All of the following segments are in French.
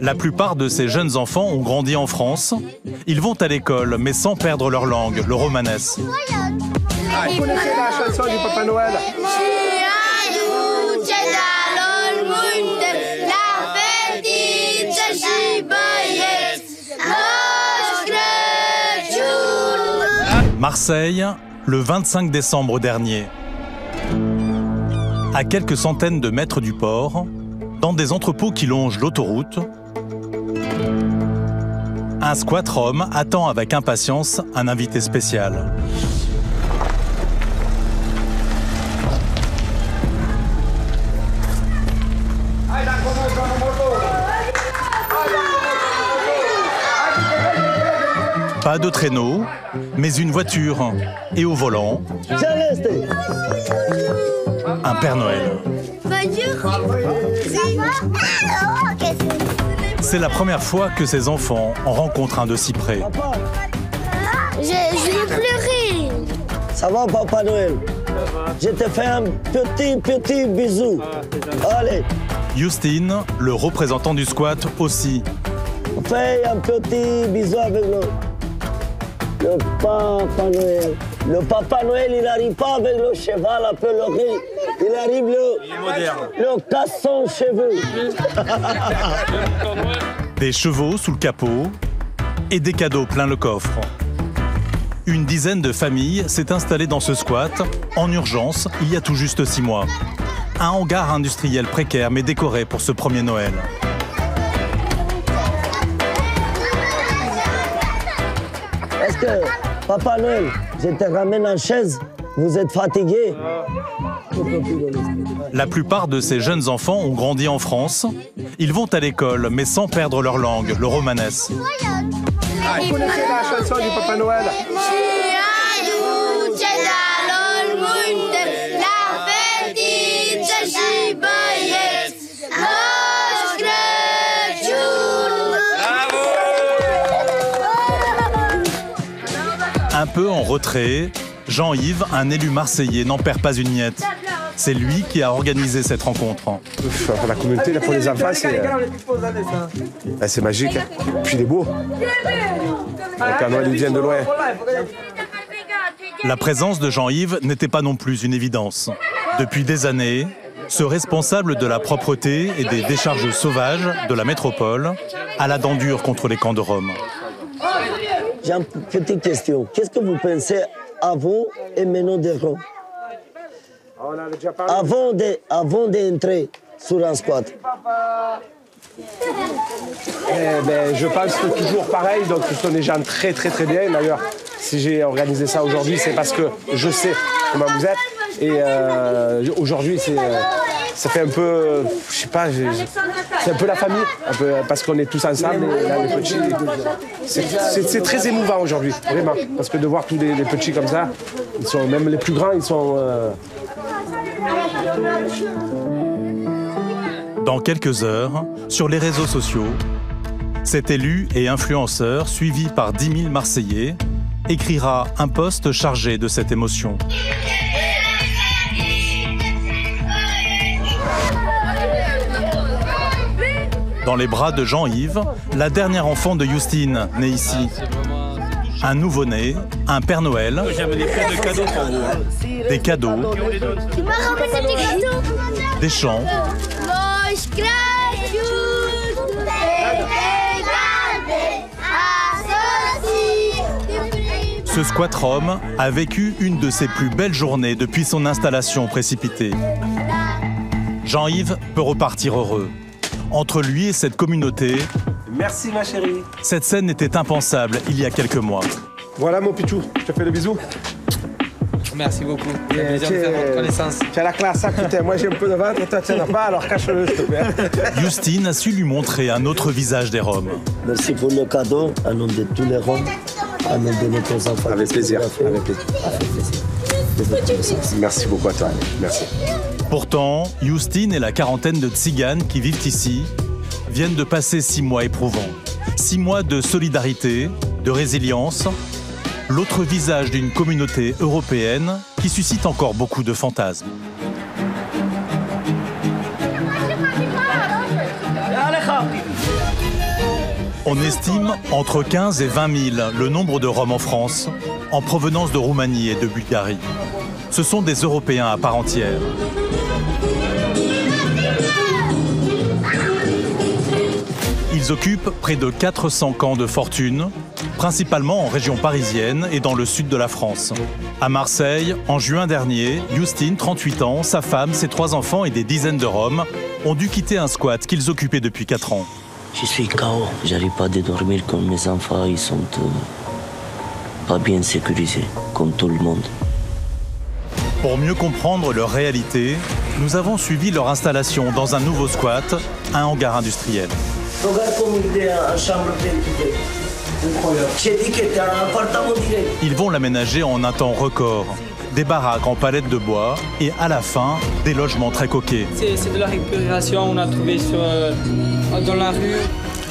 La plupart de ces jeunes enfants ont grandi en France. Ils vont à l'école, mais sans perdre leur langue, le romanès. Vous connaissez la chanson du Papa Noël? Marseille, le 25 décembre dernier. À quelques centaines de mètres du port, dans des entrepôts qui longent l'autoroute, un squat rom attend avec impatience un invité spécial. Pas de traîneau, mais une voiture. Et au volant, un Père Noël. C'est la première fois que ces enfants en rencontrent un de si près. Je vais pleurer. Ça va, Papa Noël? Je te fais un petit bisou. Allez. Justine, le représentant du squat aussi. Fais un petit bisou avec le Papa Noël. Le Papa Noël, il n'arrive pas avec le cheval un peu loré. Il arrive le casson cheveux. Des chevaux sous le capot et des cadeaux plein le coffre. Une dizaine de familles s'est installée dans ce squat, en urgence, il y a tout juste 6 mois. Un hangar industriel précaire mais décoré pour ce premier Noël. Est-ce que, Papa Noël, je te ramène en chaise? Vous êtes fatigué? La plupart de ces jeunes enfants ont grandi en France. Ils vont à l'école, mais sans perdre leur langue, le romanès. Vous connaissez la chanson du Papa Noël? Un peu en retrait, Jean-Yves, un élu marseillais, n'en perd pas une miette. C'est lui qui a organisé cette rencontre. La communauté, là, pour les enfants, c'est magique. Hein. Puis il est beau. Le Père Noël, il vient de loin. La présence de Jean-Yves n'était pas non plus une évidence. Depuis des années, ce responsable de la propreté et des décharges sauvages de la métropole a la dent dure contre les camps de Rome. J'ai une petite question. Qu'est-ce que vous pensez avant et maintenant de Rome? Avant d'entrer sur un squat. Je pense que toujours pareil, donc ce sont des gens très bien. D'ailleurs, si j'ai organisé ça aujourd'hui, c'est parce que je sais comment vous êtes. Et aujourd'hui, ça fait un peu, je sais pas, c'est un peu la famille, un peu, parce qu'on est tous ensemble. Et là, les petits, c'est très émouvant aujourd'hui, vraiment. Parce que de voir tous les petits comme ça, ils sont, même les plus grands, ils sont... Dans quelques heures, sur les réseaux sociaux, cet élu et influenceur, suivi par 10 000 Marseillais, écrira un post chargé de cette émotion. Dans les bras de Jean-Yves, la dernière enfant de Justine, née ici. Un nouveau-né, un Père Noël, j'ai amené plein de cadeaux pour vous. des cadeaux, Tu m'as ramené des cadeaux? des chants, ce squat rom a vécu une de ses plus belles journées depuis son installation précipitée. Jean-Yves peut repartir heureux. Entre lui et cette communauté, Merci ma chérie. cette scène était impensable il y a quelques mois. Voilà mon pichou, je te fais le bisou. Merci beaucoup. C'est un plaisir de faire votre connaissance. Tu as la classe, hein, putain. Moi j'ai un peu de ventre, toi tu n'en as pas, alors cache-le s'il te plaît. Justine a su lui montrer un autre visage des Roms. Merci pour le cadeau, à nom de tous les Roms, à nom de nos enfants. Avec plaisir, avec plaisir. Merci beaucoup à toi, merci. Pourtant, Justine et la quarantaine de tziganes qui vivent ici viennent de passer 6 mois éprouvants. 6 mois de solidarité, de résilience, l'autre visage d'une communauté européenne qui suscite encore beaucoup de fantasmes. On estime entre 15 et 20 000 le nombre de Roms en France, en provenance de Roumanie et de Bulgarie. Ce sont des Européens à part entière. Ils occupent près de 400 camps de fortune, principalement en région parisienne et dans le sud de la France. À Marseille, en juin dernier, Justine, 38 ans, sa femme, ses 3 enfants et des dizaines de Roms ont dû quitter un squat qu'ils occupaient depuis 4 ans. Je suis KO. J'arrive pas à dormir comme mes enfants, ils sont pas bien sécurisés, comme tout le monde. Pour mieux comprendre leur réalité, nous avons suivi leur installation dans un nouveau squat, un hangar industriel. Regarde comme il est en chambre privée. Incroyable. J'ai dit que c'était un appartement direct. Ils vont l'aménager en un temps record. Des baraques en palettes de bois et à la fin, des logements très coquets. C'est de la récupération, on a trouvé dans la rue.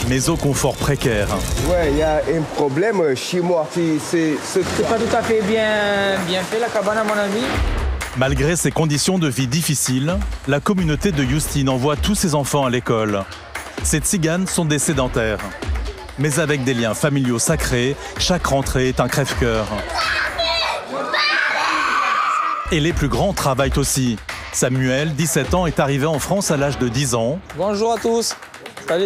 Mais au confort précaire. Ouais, il y a un problème chez moi. C'est pas tout à fait bien fait la cabane à mon avis. Malgré ces conditions de vie difficiles, la communauté de Justine envoie tous ses enfants à l'école. Ces tziganes sont des sédentaires. Mais avec des liens familiaux sacrés, chaque rentrée est un crève-cœur. Et les plus grands travaillent aussi. Samuel, 17 ans, est arrivé en France à l'âge de 10 ans. Bonjour à tous.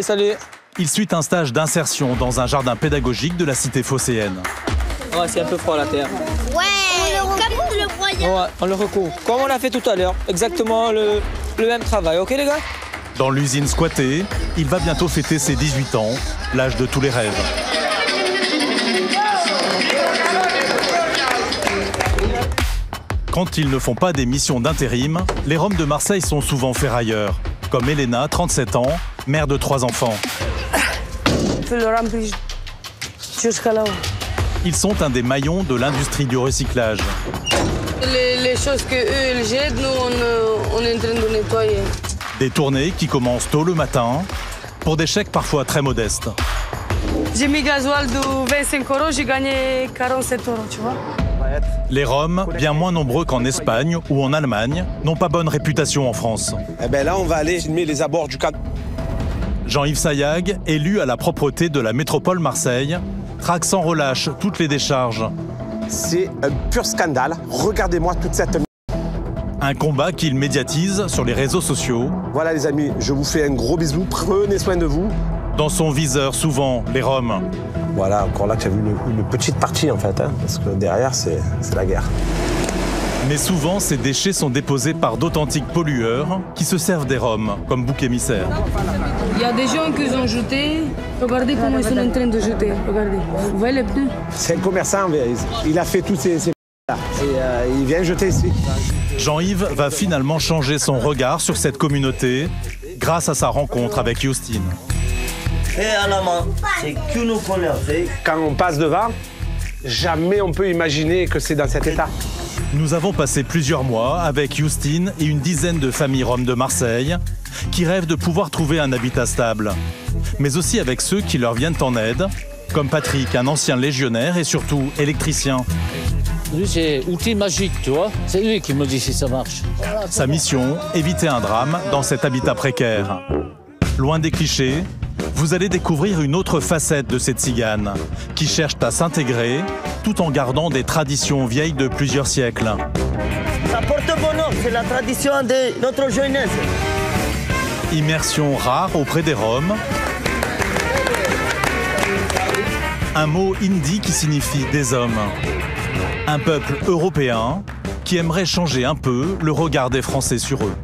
Salut. Il suit un stage d'insertion dans un jardin pédagogique de la cité phocéenne. Oh, c'est un peu froid la terre. Ouais, comme le voyage. Ouais, on le recouvre. Comme on l'a fait tout à l'heure. Exactement le même travail. Ok les gars? Dans l'usine squattée, il va bientôt fêter ses 18 ans, l'âge de tous les rêves. Quand ils ne font pas des missions d'intérim, les Roms de Marseille sont souvent ferrailleurs, comme Elena, 37 ans, mère de 3 enfants. Ils sont un des maillons de l'industrie du recyclage. Les choses qu'eux jettent, nous on est en train de nettoyer. Des tournées qui commencent tôt le matin, pour des chèques parfois très modestes. J'ai mis gasoil de 25 €, j'ai gagné 47 €, tu vois. Les Roms, bien moins nombreux qu'en Espagne ou en Allemagne, n'ont pas bonne réputation en France. Eh bien là, on va aller filmer les abords du cadre. Jean-Yves Sayag, élu à la propreté de la métropole Marseille, traque sans relâche toutes les décharges. C'est un pur scandale. Regardez-moi toute cette... Un combat qu'il médiatise sur les réseaux sociaux. Voilà les amis, je vous fais un gros bisou. Prenez soin de vous. Dans son viseur, souvent, les Roms. Voilà, encore là, tu as vu une petite partie en fait, hein, parce que derrière, c'est la guerre. Mais souvent, ces déchets sont déposés par d'authentiques pollueurs qui se servent des Roms comme bouc émissaire. Il y a des gens qui ont jeté. Regardez comment ils sont en train de jeter. Regardez. Vous voyez les pneus? C'est un commerçant, il a fait tous ces là. Et il vient jeter ici. Jean-Yves va finalement changer son regard sur cette communauté grâce à sa rencontre avec Justine. Et à la main, c'est que nous connaissons. Quand on passe devant, jamais on peut imaginer que c'est dans cet état. Nous avons passé plusieurs mois avec Justine et une dizaine de familles roms de Marseille qui rêvent de pouvoir trouver un habitat stable, mais aussi avec ceux qui leur viennent en aide, comme Patrick, un ancien légionnaire et surtout électricien. Lui, c'est outil magique, tu vois. C'est lui qui me dit si ça marche. Sa mission, éviter un drame dans cet habitat précaire. Loin des clichés, vous allez découvrir une autre facette de ces tziganes qui cherchent à s'intégrer tout en gardant des traditions vieilles de plusieurs siècles. Ça porte bonheur, c'est la tradition de notre jeunesse. Immersion rare auprès des Roms. Un mot hindi qui signifie des hommes. Un peuple européen qui aimerait changer un peu le regard des Français sur eux.